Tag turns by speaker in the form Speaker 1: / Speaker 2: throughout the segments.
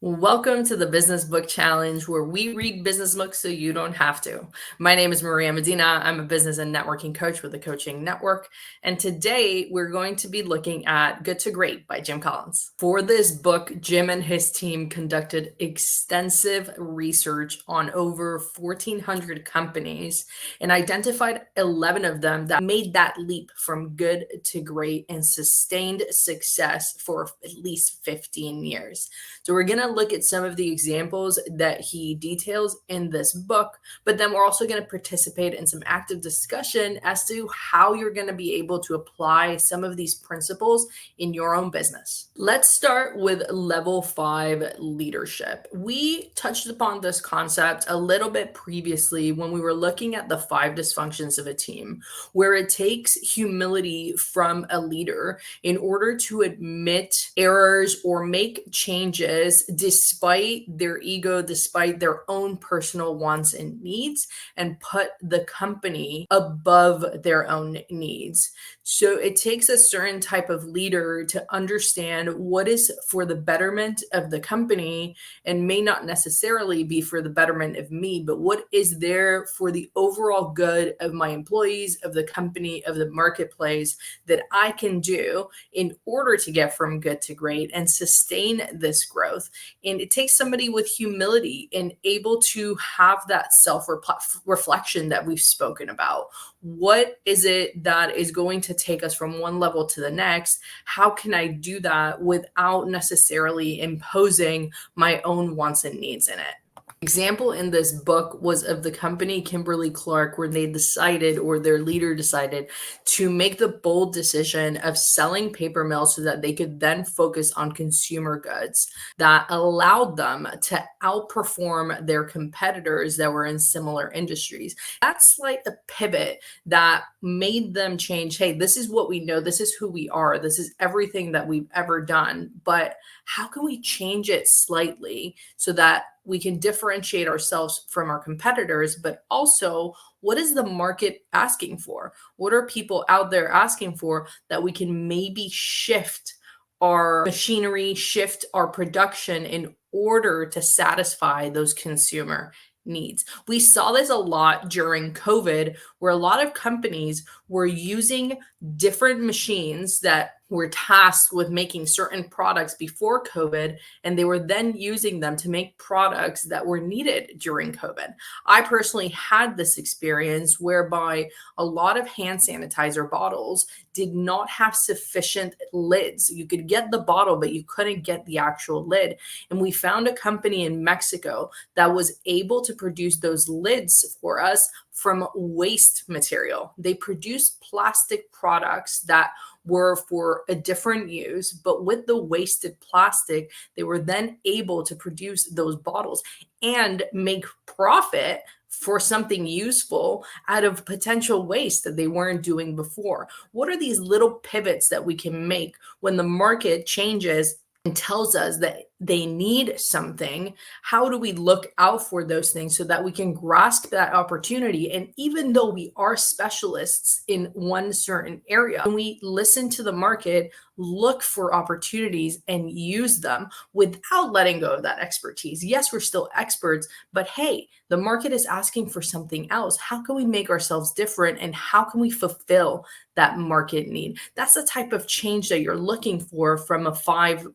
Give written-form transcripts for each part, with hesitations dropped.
Speaker 1: Welcome to the Business Book Challenge, where we read business books so you don't have to. My name is Maria Medina. I'm a business and networking coach with the Coaching Network. And today we're going to be looking at Good to Great by Jim Collins. For this book, Jim and his team conducted extensive research on over 1,400 companies and identified 11 of them that made that leap from good to great and sustained success for at least 15 years. So we're going to look at some of the examples that he details in this book, but then we're also going to participate in some active discussion as to how you're going to be able to apply some of these principles in your own business. Let's start with level 5 leadership. We touched upon this concept a little bit previously when we were looking at the 5 dysfunctions of a team, where it takes humility from a leader in order to admit errors or make changes despite their ego, despite their own personal wants and needs, and put the company above their own needs. So it takes a certain type of leader to understand what is for the betterment of the company and may not necessarily be for the betterment of me, but what is there for the overall good of my employees, of the company, of the marketplace that I can do in order to get from good to great and sustain this growth. And it takes somebody with humility and able to have that self-reflection that we've spoken about. What is it that is going to take us from one level to the next? How can I do that without necessarily imposing my own wants and needs in it? Example in this book was of the company Kimberly-Clark, where they decided, or their leader decided, to make the bold decision of selling paper mills so that they could then focus on consumer goods that allowed them to outperform their competitors that were in similar industries. That's like a pivot that made them change. Hey, this is what we know. This is who we are. This is everything that we've ever done. But how can we change it slightly so that we can differentiate ourselves from our competitors, but also what is the market asking for? What are people out there asking for that we can maybe shift our machinery, shift our production in order to satisfy those consumer needs? We saw this a lot during COVID, where a lot of companies were using different machines that were tasked with making certain products before COVID, and they were then using them to make products that were needed during COVID. I personally had this experience whereby a lot of hand sanitizer bottles did not have sufficient lids. You could get the bottle, but you couldn't get the actual lid. And we found a company in Mexico that was able to produce those lids for us from waste material. They produced plastic products that were for a different use, but with the wasted plastic, they were then able to produce those bottles and make profit for something useful out of potential waste that they weren't doing before. What are these little pivots that we can make when the market changes and tells us that they need something? How do we look out for those things so that we can grasp that opportunity? And even though we are specialists in one certain area, when we listen to the market, look for opportunities and use them without letting go of that expertise. Yes, we're still experts, but hey, the market is asking for something else. How can we make ourselves different, and how can we fulfill that market need? That's the type of change that you're looking for from a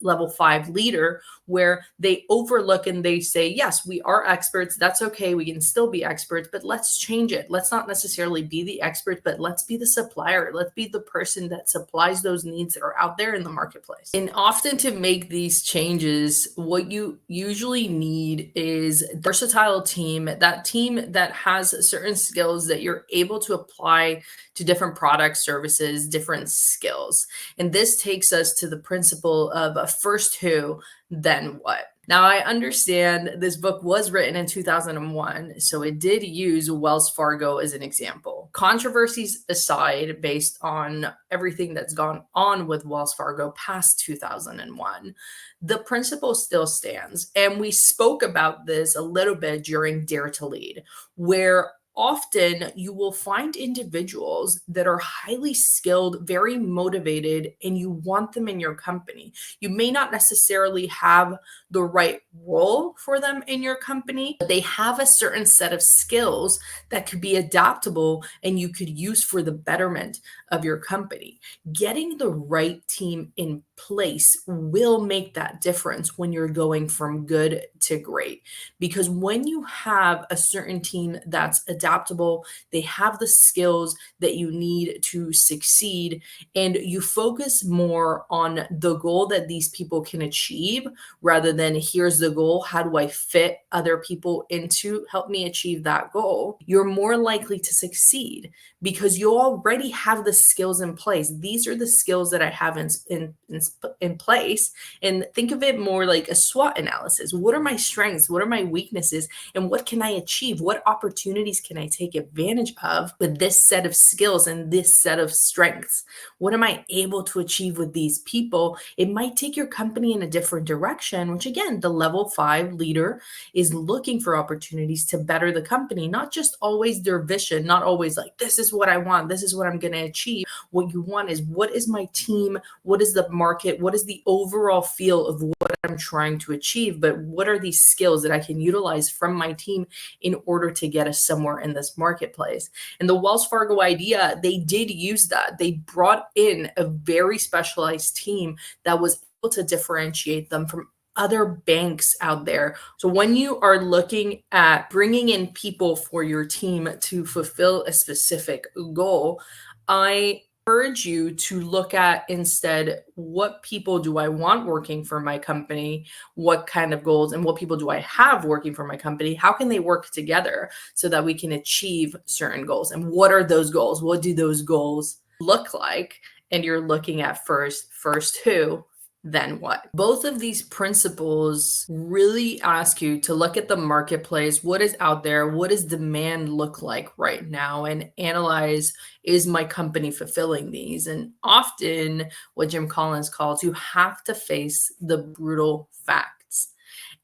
Speaker 1: level 5 leader, where they overlook and they say, yes, we are experts. That's okay. We can still be experts, but let's change it. Let's not necessarily be the expert, but let's be the supplier. Let's be the person that supplies those needs that are out there in the marketplace. And often to make these changes, what you usually need is a versatile team, that team that has certain skills that you're able to apply to different products, services, different skills. And this takes us to the principle of first who, then what. Now, I understand this book was written in 2001, so it did use Wells Fargo as an example. Controversies aside, based on everything that's gone on with Wells Fargo past 2001, the principle still stands. And we spoke about this a little bit during Dare to Lead, where often you will find individuals that are highly skilled, very motivated, and you want them in your company. You may not necessarily have the right role for them in your company, but they have a certain set of skills that could be adaptable and you could use for the betterment of your company. Getting the right team in place will make that difference when you're going from good to great. Because when you have a certain team that's adaptable, they have the skills that you need to succeed, and you focus more on the goal that these people can achieve rather than here's the goal, how do I fit other people into help me achieve that goal, you're more likely to succeed because you already have the skills in place. These are the skills that I have in place. And think of it more like a SWOT analysis. What are my strengths? What are my weaknesses? And what can I achieve? What opportunities can I take advantage of with this set of skills and this set of strengths? What am I able to achieve with these people? It might take your company in a different direction, which again, the level 5 leader is looking for opportunities to better the company, not just always their vision, not always like, this is what I want, this is what I'm going to achieve. What you want is, what is my team? What is the market? What is the overall feel of what I'm trying to achieve? But what are these skills that I can utilize from my team in order to get us somewhere in this marketplace? And the Wells Fargo idea, they did use that. They brought in a very specialized team that was able to differentiate them from other banks out there. So when you are looking at bringing in people for your team to fulfill a specific goal, I encourage you to look at instead, what people do I want working for my company? What kind of goals and what people do I have working for my company? How can they work together so that we can achieve certain goals? And what are those goals? What do those goals look like? And you're looking at first who, then what? Both of these principles really ask you to look at the marketplace, what is out there, what does demand look like right now, and analyze, is my company fulfilling these? And often what Jim Collins calls, you have to face the brutal facts.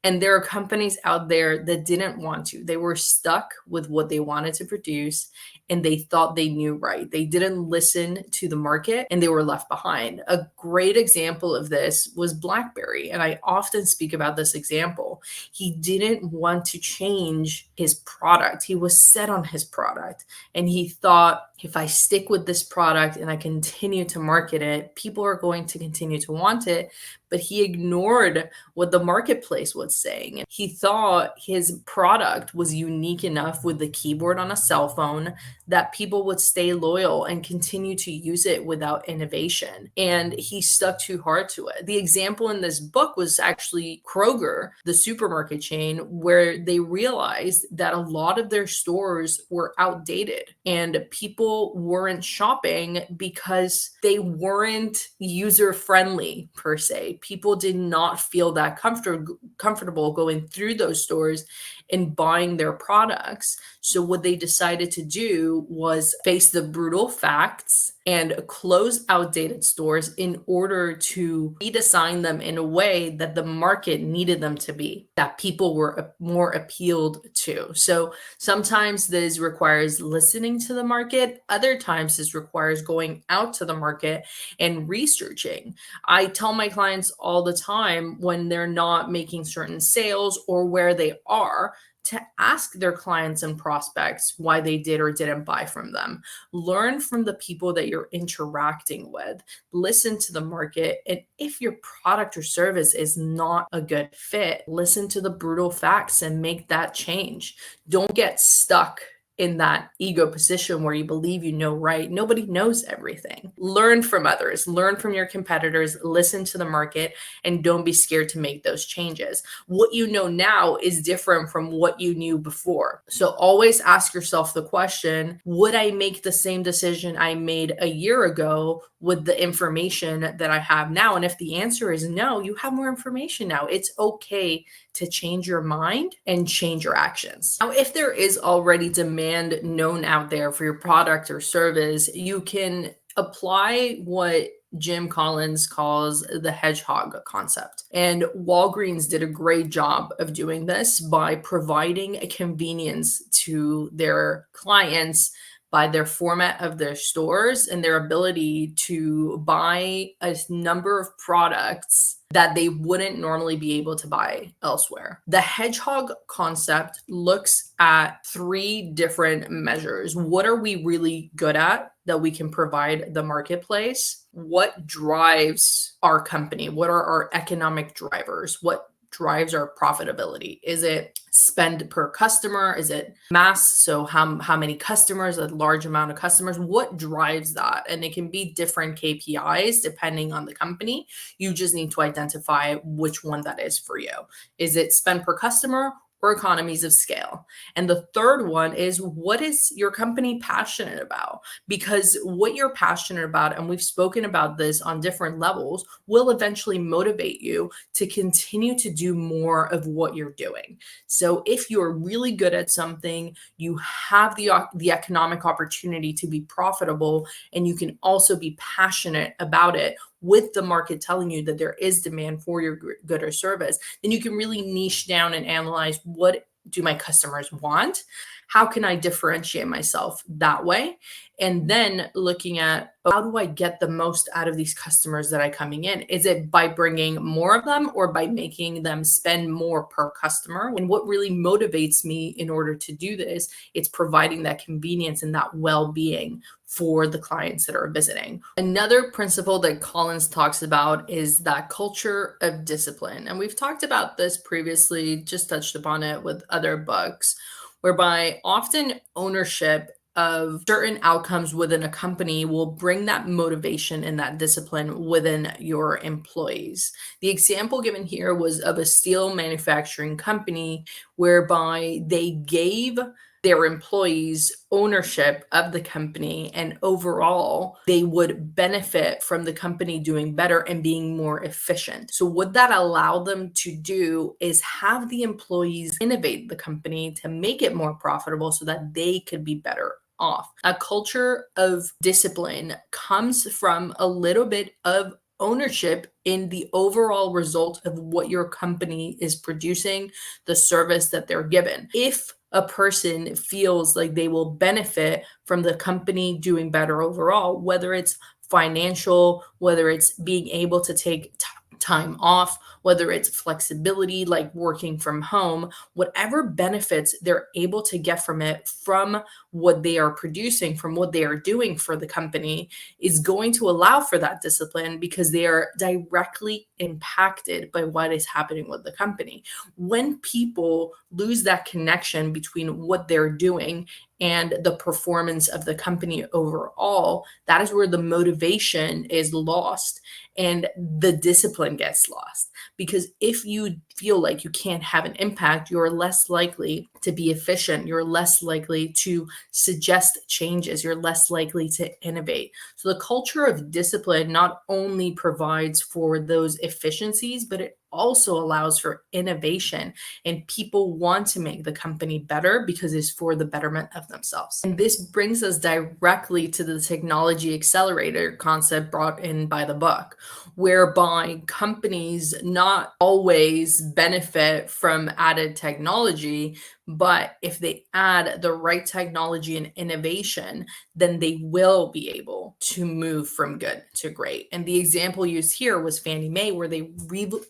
Speaker 1: And there are companies out there that didn't want to. They were stuck with what they wanted to produce and they thought they knew right. They didn't listen to the market and they were left behind. A great example of this was BlackBerry. And I often speak about this example. He didn't want to change his product. He was set on his product and he thought, if I stick with this product and I continue to market it, people are going to continue to want it. But he ignored what the marketplace was saying. He thought his product was unique enough with the keyboard on a cell phone that people would stay loyal and continue to use it without innovation. And he stuck too hard to it. The example in this book was actually Kroger, the supermarket chain, where they realized that a lot of their stores were outdated and people weren't shopping because they weren't user friendly per se. People did not feel that comfortable going through those stores and buying their products. So what they decided to do was face the brutal facts and close outdated stores in order to redesign them in a way that the market needed them to be, that people were more appealed to. So sometimes this requires listening to the market. Other times this requires going out to the market and researching. I tell my clients all the time when they're not making certain sales or where they are, to ask their clients and prospects why they did or didn't buy from them. Learn from the people that you're interacting with. Listen to the market. And if your product or service is not a good fit, listen to the brutal facts and make that change. Don't get stuck in that ego position where you believe you know right. Nobody knows everything. Learn from others, learn from your competitors, listen to the market, and don't be scared to make those changes. What you know now is different from what you knew before. So always ask yourself the question, would I make the same decision I made a year ago with the information that I have now? And if the answer is no, you have more information now. It's okay to change your mind and change your actions. Now, if there is already demand known out there for your product or service, you can apply what Jim Collins calls the Hedgehog Concept. And Walgreens did a great job of doing this by providing a convenience to their clients by their format of their stores and their ability to buy a number of products that they wouldn't normally be able to buy elsewhere. The hedgehog concept looks at three different measures. What are we really good at that we can provide the marketplace? What drives our company? What are our economic drivers? What drives our profitability? Is it spend per customer? Is it mass? So how many customers, a large amount of customers? What drives that? And it can be different KPIs depending on the company. You just need to identify which one that is for you. Is it spend per customer or economies of scale? And the third one is, what is your company passionate about? Because what you're passionate about, and we've spoken about this on different levels, will eventually motivate you to continue to do more of what you're doing. So if you're really good at something, you have the economic opportunity to be profitable, and you can also be passionate about it with the market telling you that there is demand for your good or service, then you can really niche down and analyze, what do my customers want? How can I differentiate myself that way? And then looking at, how do I get the most out of these customers that are coming in? Is it by bringing more of them or by making them spend more per customer? And what really motivates me in order to do this, it's providing that convenience and that well-being for the clients that are visiting. Another principle that Collins talks about is that culture of discipline. And we've talked about this previously, just touched upon it with other books, whereby often ownership of certain outcomes within a company will bring that motivation and that discipline within your employees. The example given here was of a steel manufacturing company whereby they gave their employees ownership of the company, and overall they would benefit from the company doing better and being more efficient. So what that allowed them to do is have the employees innovate the company to make it more profitable so that they could be better off. A culture of discipline comes from a little bit of ownership in the overall result of what your company is producing, the service that they're given. If a person feels like they will benefit from the company doing better overall, whether it's financial, whether it's being able to take time off, whether it's flexibility like working from home, whatever benefits they're able to get from it, from what they are producing, from what they are doing for the company, is going to allow for that discipline because they are directly impacted by what is happening with the company. When people lose that connection between what they're doing and the performance of the company overall, that is where the motivation is lost and the discipline gets lost. Because if you feel like you can't have an impact, you're less likely to be efficient. You're less likely to suggest changes. You're less likely to innovate. So the culture of discipline not only provides for those efficiencies, but it also allows for innovation, and people want to make the company better because it's for the betterment of themselves. And this brings us directly to the technology accelerator concept brought in by the book, whereby companies not always benefit from added technology, but if they add the right technology and innovation, then they will be able to move from good to great. And the example used here was Fannie Mae, where they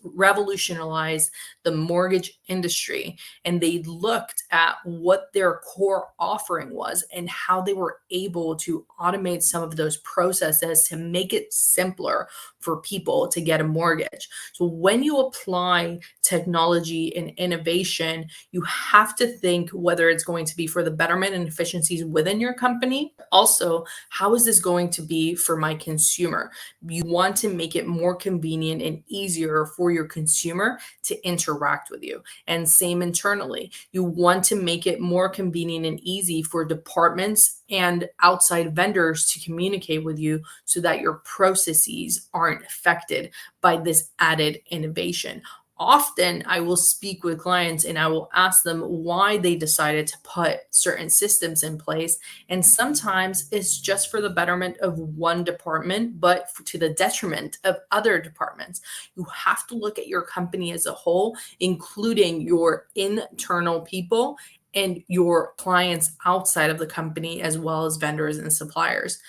Speaker 1: revolutionized the mortgage industry, and they looked at what their core offering was and how they were able to automate some of those processes to make it simpler for people to get a mortgage. So when you apply technology and innovation, you have to think whether it's going to be for the betterment and efficiencies within your company. Also, how is this going to be for my consumer? You want to make it more convenient and easier for your consumer to interact with you. And same internally, you want to make it more convenient and easy for departments and outside vendors to communicate with you so that your processes aren't affected by this added innovation. Often I will speak with clients and I will ask them why they decided to put certain systems in place. And sometimes it's just for the betterment of one department, but to the detriment of other departments. You have to look at your company as a whole, including your internal people and your clients outside of the company, as well as vendors and suppliers.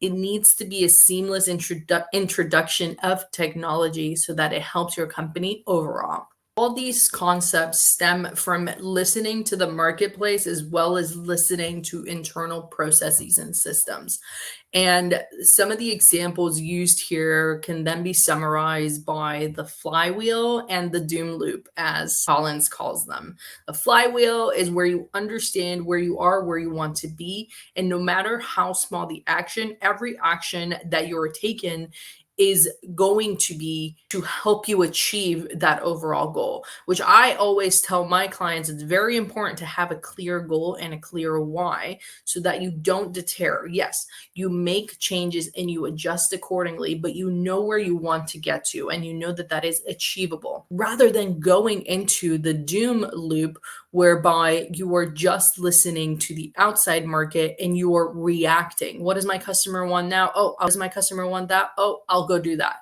Speaker 1: It needs to be a seamless introduction of technology so that it helps your company overall. All these concepts stem from listening to the marketplace as well as listening to internal processes and systems. And some of the examples used here can then be summarized by the flywheel and the doom loop, as Collins calls them. The flywheel is where you understand where you are, where you want to be. And no matter how small the action, every action that you're taking is going to be to help you achieve that overall goal, which I always tell my clients it's very important to have a clear goal and a clear why so that you don't deter. Yes, you make changes and you adjust accordingly, but you know where you want to get to and you know that that is achievable rather than going into the doom loop whereby you are just listening to the outside market and you are reacting. What does my customer want now? Oh, does my customer want that? Oh, I'll go do that.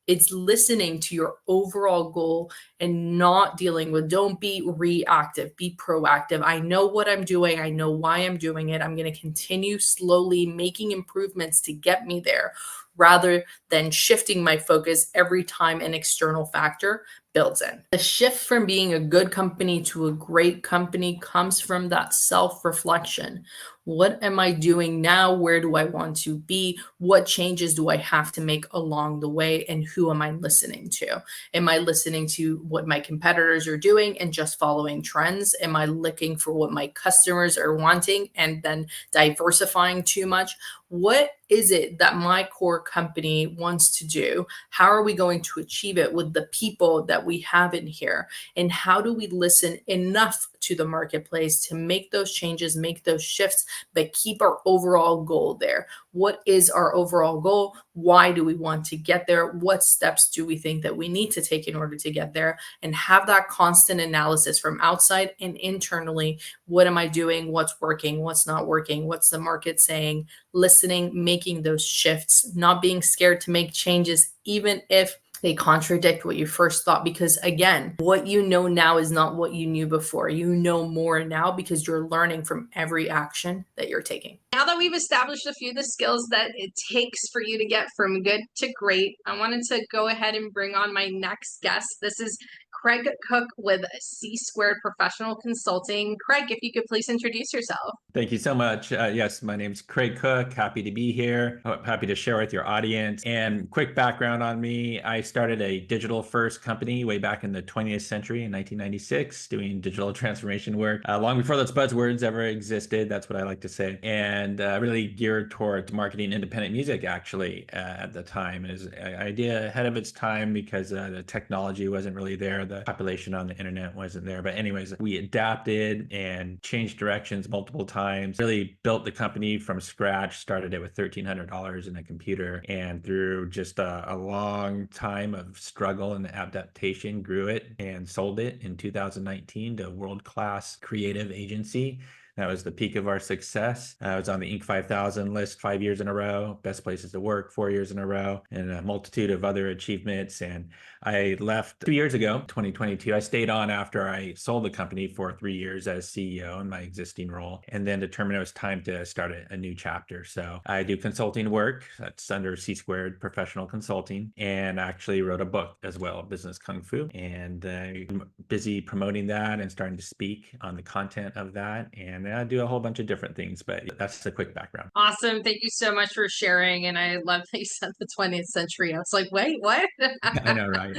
Speaker 1: It's listening to your overall goal and not dealing with, don't be reactive, be proactive. I know what I'm doing. I know why I'm doing it. I'm going to continue slowly making improvements to get me there rather than shifting my focus every time an external factor builds in. The shift from being a good company to a great company comes from that self reflection. What am I doing now? Where do I want to be? What changes do I have to make along the way? And who am I listening to? Am I listening to what my competitors are doing and just following trends? Am I looking for what my customers are wanting and then diversifying too much? What is it that my core company wants to do? How are we going to achieve it with the people that we have in here? And how do we listen enough to the marketplace to make those changes, make those shifts, but keep our overall goal there? What is our overall goal? Why do we want to get there? What steps do we think that we need to take in order to get there? And have that constant analysis from outside and internally. What am I doing? What's working? What's not working? What's the market saying? Listening, making those shifts, not being scared to make changes, even if they contradict what you first thought. Because again, what you know now is not what you knew before. You know more now because you're learning from every action that you're taking. Now that we've established a few of the skills that it takes for you to get from good to great, I wanted to go ahead and bring on my next guest. This is Craig Cooke with C Squared Professional Consulting. Craig, if you could please introduce yourself.
Speaker 2: Thank you so much. Yes, my name's Craig Cooke. Happy to be here. Happy to share with your audience. And quick background on me, I started a digital first company way back in the 20th century in 1996, doing digital transformation work. Long before those buzzwords ever existed, that's what I like to say. And really geared towards marketing independent music, actually, at the time. It was an idea ahead of its time because the technology wasn't really there. The population on the internet wasn't there. But anyways, we adapted and changed directions multiple times. Really built the company from scratch, started it with $1,300 in a computer, and through just a long time of struggle and adaptation, grew it and sold it in 2019 to a world-class creative agency. That was the peak of our success. I was on the Inc. 5000 list 5 years in a row, best places to work 4 years in a row, and a multitude of other achievements. And I left 2 years ago, 2022. I stayed on after I sold the company for 3 years as CEO in my existing role, and then determined it was time to start a new chapter. So I do consulting work. That's under C Squared Professional Consulting, and I actually wrote a book as well, Business Kung Fu, and I'm busy promoting that and starting to speak on the content of that. And I do a whole bunch of different things, but that's the quick background.
Speaker 1: Awesome. Thank you so much for sharing. And I love that you said the 20th century. I was like, wait, what?
Speaker 2: I know, right?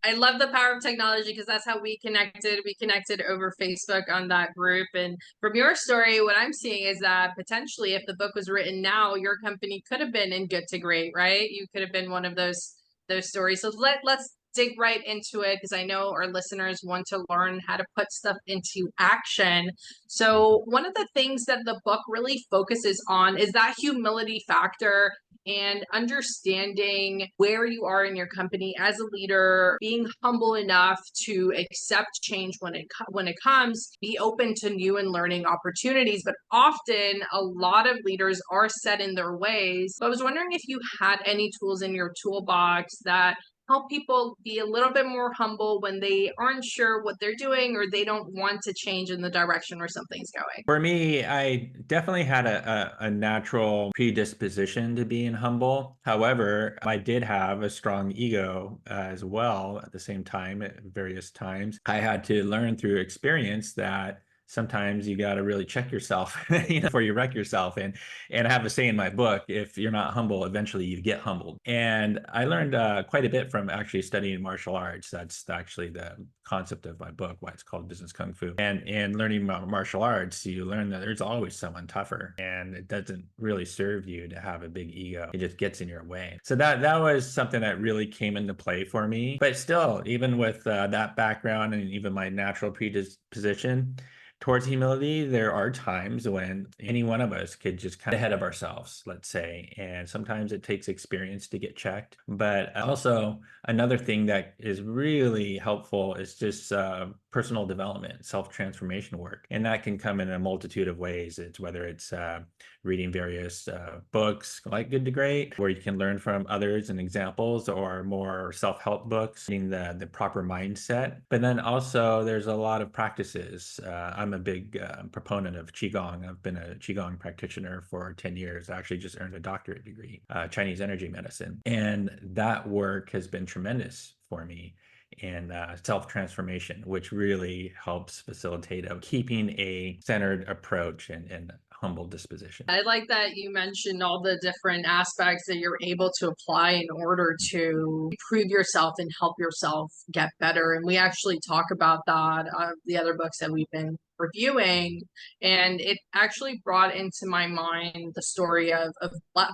Speaker 1: I love the power of technology because that's how we connected. We connected over Facebook on that group. And from your story, what I'm seeing is that potentially if the book was written now, your company could have been in good to great, right? You could have been one of those stories. So let's dig right into it because I know our listeners want to learn how to put stuff into action. So, one of the things that the book really focuses on is that humility factor and understanding where you are in your company as a leader, being humble enough to accept change when it comes, be open to new and learning opportunities. But often a lot of leaders are set in their ways. So I was wondering if you had any tools in your toolbox that help people be a little bit more humble when they aren't sure what they're doing or they don't want to change in the direction where something's going.
Speaker 2: For me, I definitely had a natural predisposition to being humble. However, I did have a strong ego as well at the same time at various times. I had to learn through experience that sometimes you got to really check yourself before you wreck yourself. And I have a say in my book, if you're not humble, eventually you get humbled. And I learned quite a bit from actually studying martial arts. That's actually the concept of my book, why it's called Business Kung Fu. And learning about martial arts, you learn that there's always someone tougher, and it doesn't really serve you to have a big ego. It just gets in your way. So that was something that really came into play for me. But still, even with that background and even my natural predisposition towards humility, there are times when any one of us could just kind of ahead of ourselves, let's say. And sometimes it takes experience to get checked. But also, another thing that is really helpful is just personal development, self-transformation work. And that can come in a multitude of ways. It's whether it's reading various books like Good to Great, where you can learn from others and examples, or more self-help books, getting the proper mindset. But then also there's a lot of practices. I'm a big proponent of Qigong. I've been a Qigong practitioner for 10 years. I actually just earned a doctorate degree, Chinese energy medicine. And that work has been tremendous for me in self-transformation, which really helps facilitate keeping a centered approach and humble disposition.
Speaker 1: I like that you mentioned all the different aspects that you're able to apply in order to improve yourself and help yourself get better. And we actually talk about that the other books that we've been reviewing. And it actually brought into my mind the story of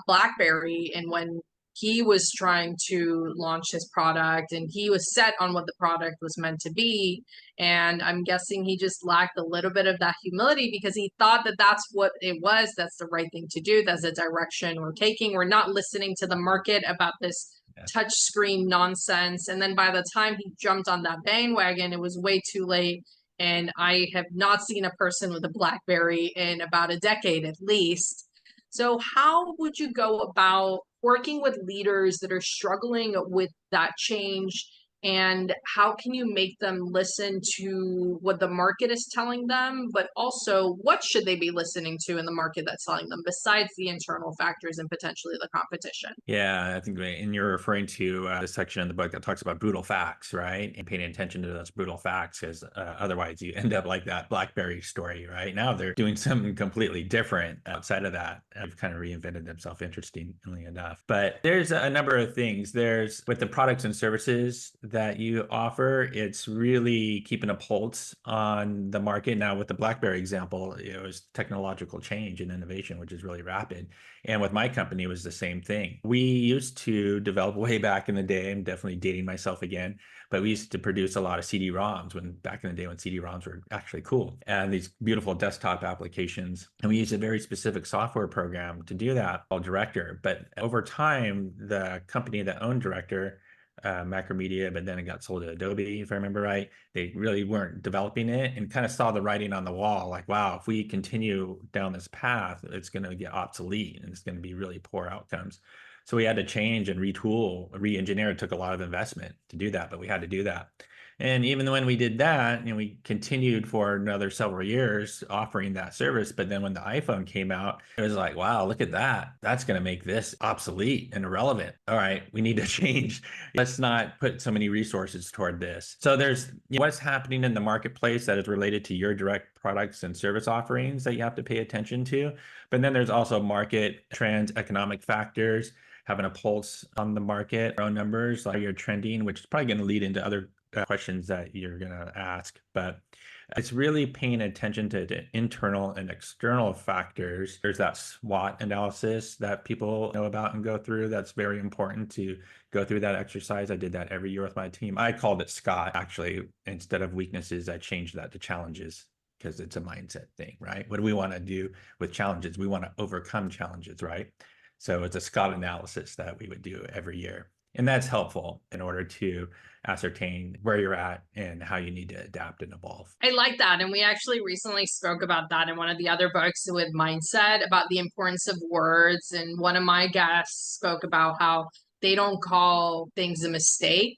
Speaker 1: BlackBerry and when he was trying to launch his product and he was set on what the product was meant to be. And I'm guessing he just lacked a little bit of that humility because he thought that that's what it was. That's the right thing to do. That's the direction we're taking. We're not listening to the market about this touch screen nonsense. And then by the time he jumped on that bandwagon, it was way too late. And I have not seen a person with a BlackBerry in about a decade at least. So, how would you go about working with leaders that are struggling with that change? And how can you make them listen to what the market is telling them, but also what should they be listening to in the market that's telling them besides the internal factors and potentially the competition?
Speaker 2: Yeah, I think, and you're referring to the section in the book that talks about brutal facts, right? And paying attention to those brutal facts, because otherwise you end up like that BlackBerry story, right? Now they're doing something completely different outside of that. They've kind of reinvented themselves, interestingly enough. But there's a number of things. There's with the products and services that you offer, it's really keeping a pulse on the market. Now, with the BlackBerry example, it was technological change and innovation, which is really rapid. And with my company, it was the same thing. We used to develop way back in the day, I'm definitely dating myself again, but we used to produce a lot of CD-ROMs back in the day when CD-ROMs were actually cool, and these beautiful desktop applications. And we used a very specific software program to do that called Director. But over time, the company that owned Director, Macromedia, but then it got sold to Adobe, if I remember right. They really weren't developing it and kind of saw the writing on the wall, like, wow, if we continue down this path, it's going to get obsolete and it's going to be really poor outcomes. So we had to change and retool, re-engineer. It took a lot of investment to do that, but we had to do that. And even when we did that, we continued for another several years offering that service. But then when the iPhone came out, it was like, wow, look at that. That's going to make this obsolete and irrelevant. All right, we need to change. Let's not put so many resources toward this. So there's what's happening in the marketplace that is related to your direct products and service offerings that you have to pay attention to. But then there's also market trends, economic factors, having a pulse on the market, our own numbers, like you're trending, which is probably going to lead into other questions that you're going to ask. But It's really paying attention to the internal and external factors. There's that SWOT analysis that people know about and go through. That's very important to go through that exercise. I did that every year with my team. I called it Scott, actually. Instead of weaknesses, I changed that to challenges because it's a mindset thing, right? What do we want to do with challenges? We want to overcome challenges, right? So it's a Scott analysis that we would do every year. And that's helpful in order to ascertain where you're at and how you need to adapt and evolve.
Speaker 1: I like that. And we actually recently spoke about that in one of the other books with mindset about the importance of words. And one of my guests spoke about how they don't call things a mistake,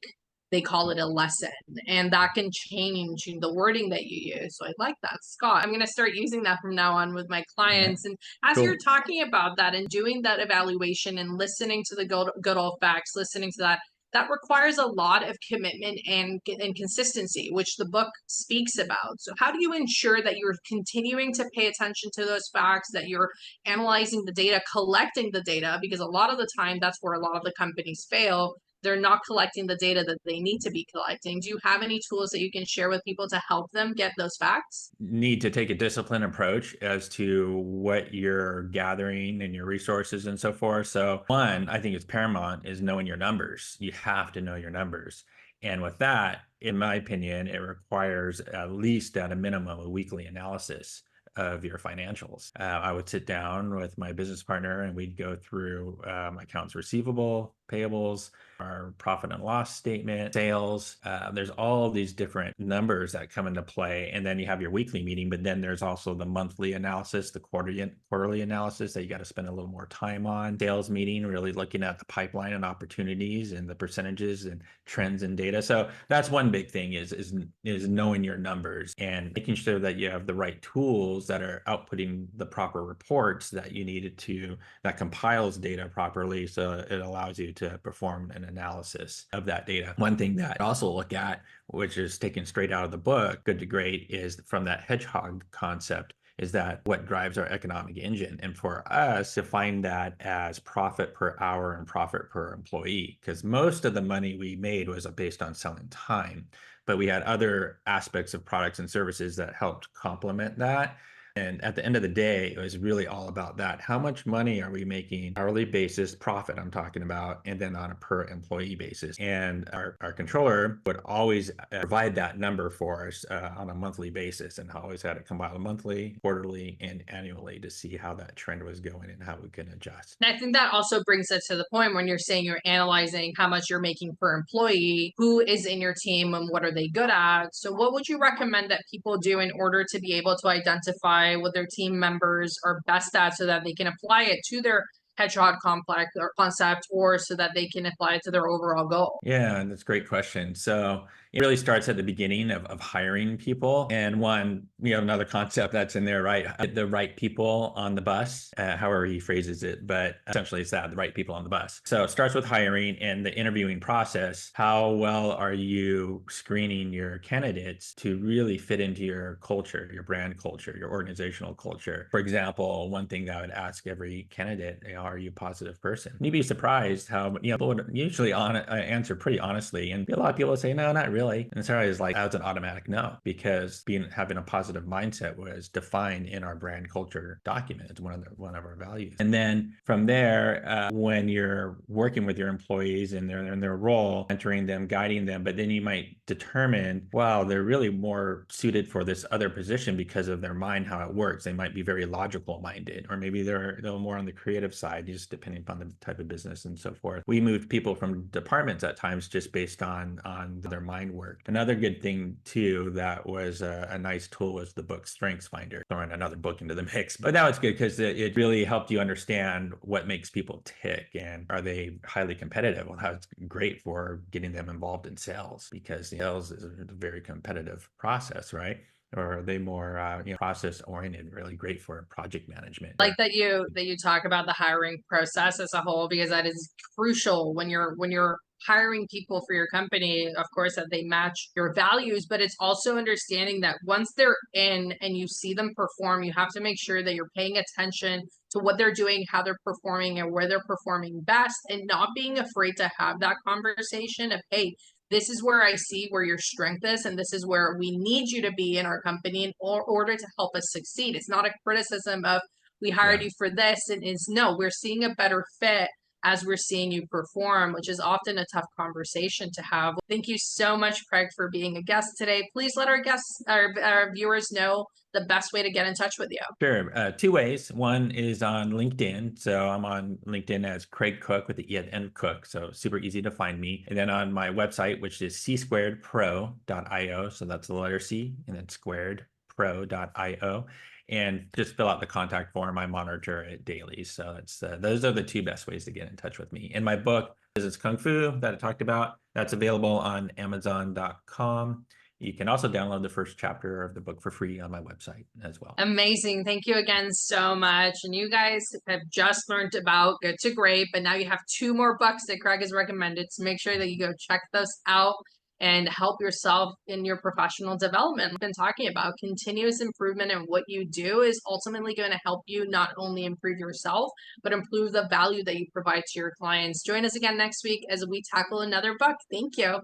Speaker 1: they call it a lesson. And that can change the wording that you use. So I like that, Scott. I'm going to start using that from now on with my
Speaker 2: Yeah,
Speaker 1: clients. And as
Speaker 2: cool.
Speaker 1: you're talking about that and doing that evaluation and listening to the good old facts, listening to that requires a lot of commitment and consistency, which the book speaks about. So how do you ensure that you're continuing to pay attention to those facts, that you're analyzing the data, collecting the data? Because a lot of the time, that's where a lot of the companies fail. They're not collecting the data that they need to be collecting. Do you have any tools that you can share with people to help them get those facts?
Speaker 2: Need to take a disciplined approach as to what you're gathering and your resources and so forth. So one, I think it's paramount is knowing your numbers. You have to know your numbers. And with that, in my opinion, it requires at least at a minimum a weekly analysis of your financials. I would sit down with my business partner and we'd go through accounts receivable, payables, our profit and loss statement, sales. There's all these different numbers that come into play. And then you have your weekly meeting, but then there's also the monthly analysis, the quarterly analysis that you got to spend a little more time on. Sales meeting, really looking at the pipeline and opportunities and the percentages and trends and data. So that's one big thing is knowing your numbers and making sure that you have the right tools that are outputting the proper reports that you needed to, that compiles data properly. So it allows you to perform an analysis of that data. One thing that I also look at, which is taken straight out of the book, Good to Great, is from that Hedgehog concept, is that what drives our economic engine. And for us, define that as profit per hour and profit per employee, because most of the money we made was based on selling time, but we had other aspects of products and services that helped complement that. And at the end of the day, it was really all about that. How much money are we making hourly basis profit I'm talking about, and then on a per employee basis. And our controller would always provide that number for us on a monthly basis and always had it compiled monthly, quarterly, and annually to see how that trend was going and how we can adjust.
Speaker 1: And I think that also brings us to the point when you're saying you're analyzing how much you're making per employee, who is in your team and what are they good at. So what would you recommend that people do in order to be able to identify what their team members are best at so that they can apply it to their hedgehog complex or concept, or so that they can apply it to their overall goal?
Speaker 2: Yeah, and that's a great question. So it really starts at the beginning of hiring people. And one, another concept that's in there, right? The right people on the bus, however he phrases it, but essentially it's that, the right people on the bus. So it starts with hiring and the interviewing process. How well are you screening your candidates to really fit into your culture, your brand culture, your organizational culture? For example, one thing that I would ask every candidate, are you a positive person? You'd be surprised how, people would usually answer pretty honestly. And a lot of people say, no, not really. And so I was like, that's an automatic no, because having a positive mindset was defined in our brand culture document. It's one of our values. And then from there, when you're working with your employees and they're in their role, mentoring them, guiding them, but then you might determine, wow, they're really more suited for this other position because of their mind, how it works. They might be very logical minded, or maybe they're more on the creative side, just depending upon the type of business and so forth. We moved people from departments at times just based on their mind work. Another good thing too that was a nice tool was the book Strengths Finder, throwing another book into the mix. But that was good because it really helped you understand what makes people tick and are they highly competitive. Well, that's great for getting them involved in sales, because sales is a very competitive process, right? Or are they more process oriented, really great for project management?
Speaker 1: Like that you talk about the hiring process as a whole, because that is crucial when you're hiring people for your company, of course, that they match your values, but it's also understanding that once they're in and you see them perform, you have to make sure that you're paying attention to what they're doing, how they're performing, and where they're performing best, and not being afraid to have that conversation of, hey, this is where I see where your strength is, and this is where we need you to be in our company in order to help us succeed. It's not a criticism of we hired
Speaker 2: Yeah.
Speaker 1: you for this, and is no, we're seeing a better fit as we're seeing you perform, which is often a tough conversation to have. Thank you so much, Craig, for being a guest today. Please let our guests, our viewers know the best way to get in touch with you.
Speaker 2: Sure. Two ways. One is on LinkedIn. So I'm on LinkedIn as Craig Cooke with the E at the end, Cook. So super easy to find me. And then on my website, which is c-squaredpro.io. So that's the letter C and then squaredpro.io. And just fill out the contact form. I monitor it daily. So it's those are the two best ways to get in touch with me. And my book, Business Kung Fu, that I talked about, that's available on Amazon.com. You can also download the first chapter of the book for free on my website as well.
Speaker 1: Amazing. Thank you again so much. And you guys have just learned about Good to Great, but now you have 2 more books that Craig has recommended. So make sure that you go check those out and help yourself in your professional development. We've been talking about continuous improvement, and what you do is ultimately going to help you not only improve yourself, but improve the value that you provide to your clients. Join us again next week as we tackle another book. Thank you.